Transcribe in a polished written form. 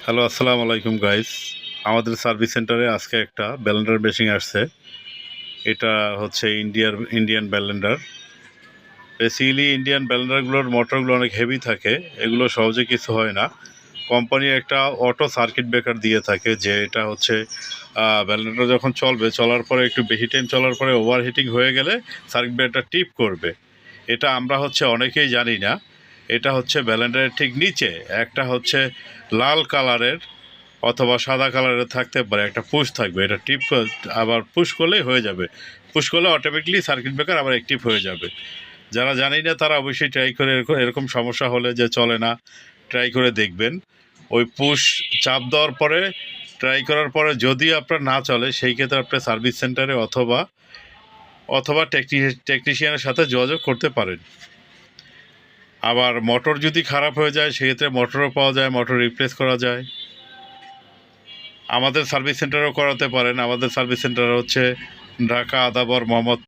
Hello, আসসালামু আলাইকুম guys. আমাদের সার্ভিস সেন্টারে আজকে একটা ব্লেন্ডার মেশিন আসছে। এটা হচ্ছে ইন্ডিয়ান ব্লেন্ডার। বেসিক্যালি ইন্ডিয়ান ব্লেন্ডারগুলোর মোটরগুলো অনেক হেভি থাকে, এগুলো সহজে কিছু হয় না। কোম্পানি একটা অটো সার্কিট ব্রেকার দিয়ে থাকে, যে এটা হচ্ছে ব্লেন্ডারটা যখন চলার পরে একটু বেশি টাইম চলার পরে ওভারহিটিং হয়ে গেলে সার্কিট ব্রেকারটা টিপ করবে। এটা আমরা অনেকেই জানি না। এটা হচ্ছে ব্লেন্ডারের ঠিক নিচে একটা লাল কালারের অথবা সাদা কালারের থাকতে পারে, একটা পুশ থাকবে, এটা আবার পুশ করলেই হয়ে যাবে। পুশ করলে অটোমেটিকলি সার্কিট ব্রেকার আবার অ্যাক্টিভ হয়ে যাবে। যারা জানি না তারা অবশ্যই ট্রাই করে, এরকম সমস্যা হলে যে চলে না, ট্রাই করে দেখবেন। ওই পুশ চাপ দেওয়ার পরে, ট্রাই করার পরে যদি আপনার না চলে, সেই ক্ষেত্রে আপনার সার্ভিস সেন্টারে অথবা অথবা টেকনিশিয়ানের সাথে যোগাযোগ করতে পারেন। আবার মোটর যদি খারাপ হয়ে যায়, সেক্ষেত্রে মোটরও পাওয়া যায়, মোটর রিপ্লেস করা যায়। আমাদের সার্ভিস সেন্টারেও করাতে পারেন। আমাদের সার্ভিস সেন্টার হচ্ছে ঢাকা আদাবর মোহাম্মদ